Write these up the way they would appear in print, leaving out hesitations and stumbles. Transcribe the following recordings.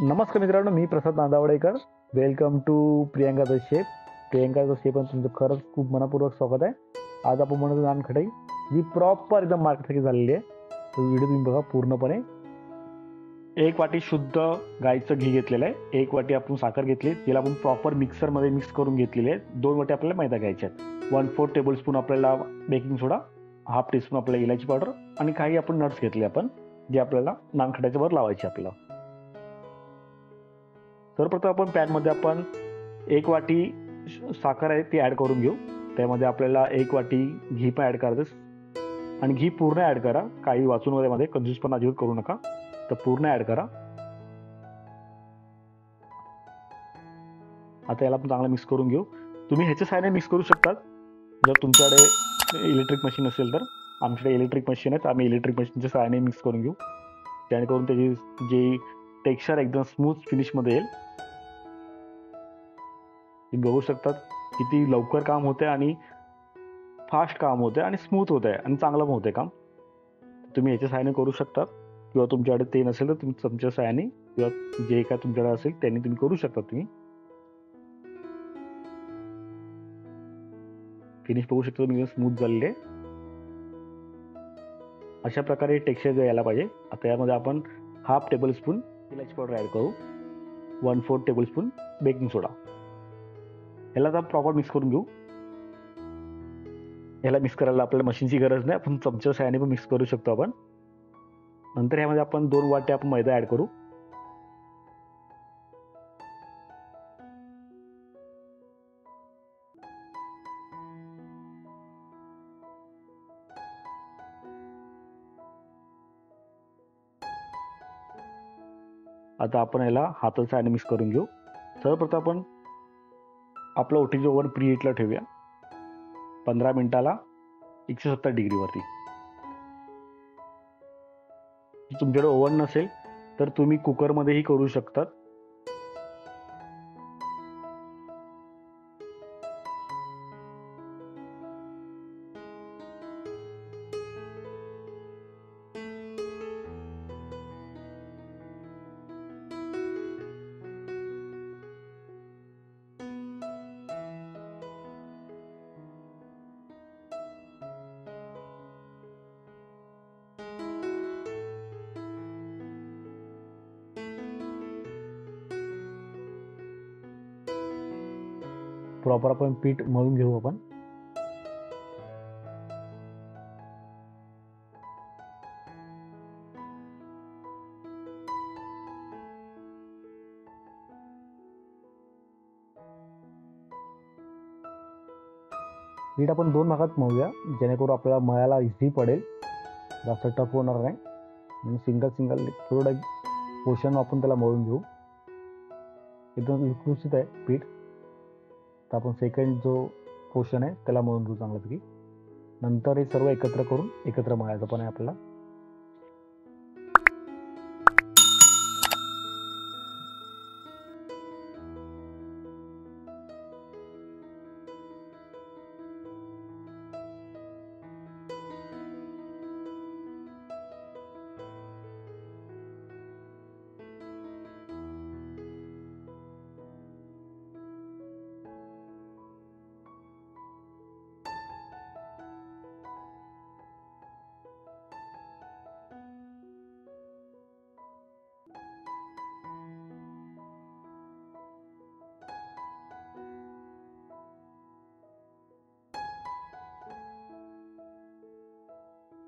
नमस्कार मित्रांनो, मी Prasad Nandawadekar. Welcome to Priyanka the chef. Priyanka the chef तुमचं खरंच खूप मनपूर्वक स्वागत आहे. आज आपण बनवतो नानखटाई, जी प्रॉपर एकदम मार्केटसारखी झालेली आहे. तो व्हिडिओ तुम्ही बघा पूर्णपणे. 1 वाटी शुद्ध गाईचं घी घेतलेलं आहे. 1 वाटी आपण साखर घेतली, तिला आपण प्रॉपर मिक्सरमध्ये मिक्स करून घेतलेली आहे. 2 वाटी आपल्याला मैदा घ्यायचे आहेत. 1/4 टेबलस्पून आपल्याला बेकिंग सोडा, हाफ टीस्पून आपल्याला इलायची पावडर आणि काही आपण नट्स घेतले आपण, जे आपल्याला नानखटाईच्या वर लावायचे आपल्याला. सर्वप्रथम आपण पॅनमध्ये आपण 1 वाटी साखर आहे ती ॲड करून घेऊ. त्यामध्ये आपल्याला 1 वाटी घी पण ॲड करायचं आणि घी पूर्ण ॲड करा. काही वाचून मध्ये कंजूस पण अजिबात करू नका, तर पूर्ण ॲड करा. आता याला आपण चांगलं मिक्स करून घेऊ. तुम्ही ह्याच्या साहाय्याने मिक्स करू शकता जर तुमच्याकडे इलेक्ट्रिक मशीन असेल तर. आमच्याकडे इलेक्ट्रिक मशीन आहे, आम्ही इलेक्ट्रिक मशीनच्या साहाय्याने मिक्स करून घेऊ, जेणेकरून त्याची जी टेक्स्चर एकदम स्मूथ फिनिशमध्ये येईल. तुम्ही बघू शकतात किती लवकर काम होते आणि फास्ट काम होते आणि स्मूथ होत आहे आणि चांगलं होते काम. तुम्ही याच्या सहाय्याने करू शकता, किंवा तुमच्याकडे ते नसेल तर तुम्ही चमच्या सहाय्याने किंवा जे काय तुमच्याकडे असेल त्यांनी तुम्ही करू शकता. तुम्ही फिनिश बघू शकता, तुम्ही स्मूथ झालेले. अशा प्रकारे टेक्स्चर यायला पाहिजे. आता यामध्ये आपण हाफ टेबलस्पून इलायची पावडर ॲड करू, 1/4 टेबलस्पून बेकिंग सोडा. ह्याला आता प्रॉपर मिक्स करून घेऊ. ह्याला मिक्स करायला आपल्याला मशीनची गरज नाही, आपण चमच्या सहाय्याने पण मिक्स करू शकतो आपण. नंतर ह्यामध्ये आपण 2 वाटी आपण मैदा ॲड करू. आता आपण याला हाताच्या सहाय्याने मिक्स करून घेऊ. सर्वप्रथम आपण आपलं ओटीजी ओव्हन प्रीहीटला ठेवूया 15 मिनिटाला 170 डिग्रीवरती. तुमच्याकडे ओव्हन नसेल तर तुम्ही कुकरमध्येही करू शकता. प्रॉपर आपण पीठ मळून घेऊ आपण. पीठ आपण 2 भागात मळूया, जेणेकरून आपल्याला मळायला इझी पडेल, जास्त टफ होणार नाही. आणि सिंगल थोडं पोर्शन आपण त्याला मळून घेऊ. एकदम लुसलुशीत आहे पीठ. तर आपण सेकंड जो पोर्शन आहे त्याला मळून घेऊ चांगल्यापैकी. नंतर हे सर्व एकत्र करून एकत्र मळायचं पण आहे आपल्याला.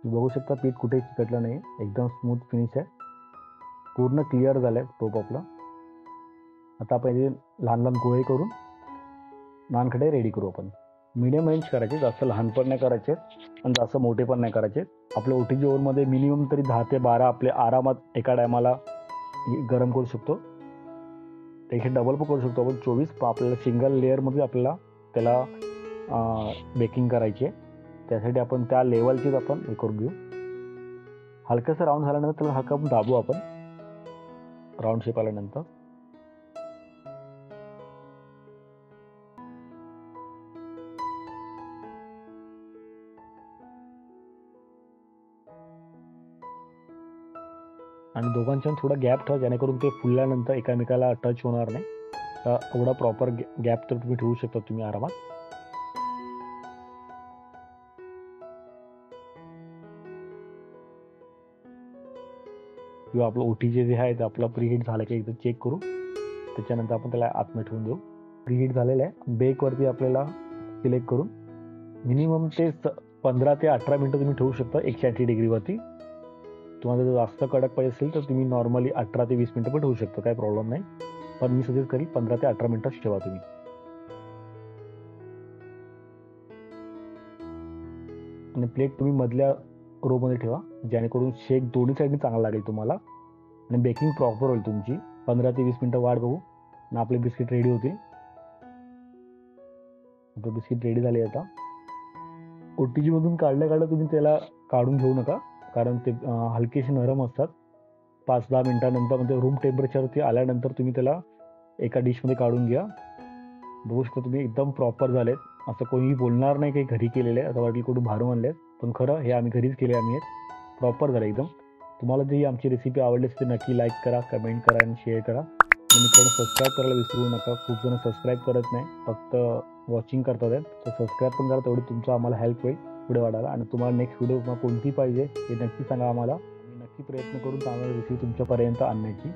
बघू शकता पीठ कुठेही चिकटलं नाही, एकदम स्मूथ फिनिश आहे, पूर्ण क्लिअर झालं आहे टोप आपलं. आता आपण हे लहान लहान गोळे करून नानखटाई रेडी करू आपण. मीडियम रेंज करायचे, जास्त लहान पण नाही करायचे आणि जास्त मोठे पण नाही करायचे. आपल्या ओटीजी ओव्हनमध्ये मिनिमम तरी 10 ते 12 आपले आरामात एका टायमाला गरम करू शकतो. त्याची डबल पण करू शकतो आपण 24. आपल्याला सिंगल लेअरमध्ये आपल्याला त्याला बेकिंग करायची आहे. त्यासाठी आपण त्या लेवलचीच आपण हे करून घेऊ. हलकंसं राऊंड झाल्यानंतर त्याला हलकं आपण दाबू आपण, राऊंड शेप आल्यानंतर. आणि दोघांच्या थोडा गॅप ठेवा, जेणेकरून ते फुलल्यानंतर एकमेकाला टच होणार नाही. तर एवढा प्रॉपर गॅप तर तुम्ही ठेवू शकता तुम्ही आरामात. किंवा आपलं OTG जे आहे ते आपलं प्रीहीट झालं की एकदा चेक करू, त्याच्यानंतर आपण त्याला आतमध्ये ठेवून देऊ. प्रीहीट झालेलं आहे. बेकवरती आपल्याला सिलेक्ट करून मिनिमम ते 15 ते 18 मिनटं तुम्ही ठेवू शकता 180 डिग्रीवरती. तुम्हाला जर जास्त कडक पाहिजे असेल तर तुम्ही नॉर्मली 18 ते 20 मिनटं पण ठेवू शकता, काही प्रॉब्लेम नाही. पण मी सजेस्ट करेल 15 ते 18 मिनटंच ठेवा तुम्ही. आणि प्लेट तुम्ही मधल्या रोमध्ये ठेवा, जेणेकरून शेक दोन्ही साईडने चांगला लागेल तुम्हाला आणि बेकिंग प्रॉपर होईल तुमची. 15 ते 20 मिनटं वाट बघू आणि आपले बिस्किट रेडी होतील. आपलं बिस्किट रेडी झाले. आता OTG मधून काढल्या तुम्ही त्याला काढून घेऊ नका, कारण ते हलकेसे नरम असतात. 5-10 मिनिटानंतर म्हणजे रूम टेम्परेचरवरती आल्यानंतर तुम्ही त्याला एका डिशमध्ये काढून घ्या. बघू शकता तुम्ही एकदम प्रॉपर झालेत. असं कोणीही बोलणार नाही काही घरी केलेले आहे, आता वाटली कुठून बाहेरून आणले, पण खरं हे आम्ही घरीच केले. आम्ही प्रॉपर झाले एकदम. तुम्हाला जर ही आमची रेसिपी आवडली असेल तर नक्की लाईक करा, कमेंट करा आणि शेअर करा. आणि मित्रांनो सबस्क्राईब करायला विसरू नका. खूप जण सबस्क्राईब करत नाही, फक्त वॉचिंग करतात आहेत. तर सबस्क्राईब पण करा, तेवढी तुमचं आम्हाला हेल्प होईल पुढे वाढायला. आणि तुम्हाला नेक्स्ट व्हिडिओ कोणती पाहिजे हे नक्की सांगा आम्हाला. आम्ही नक्की प्रयत्न करून चांगली रेसिपी तुमच्यापर्यंत आणण्याची.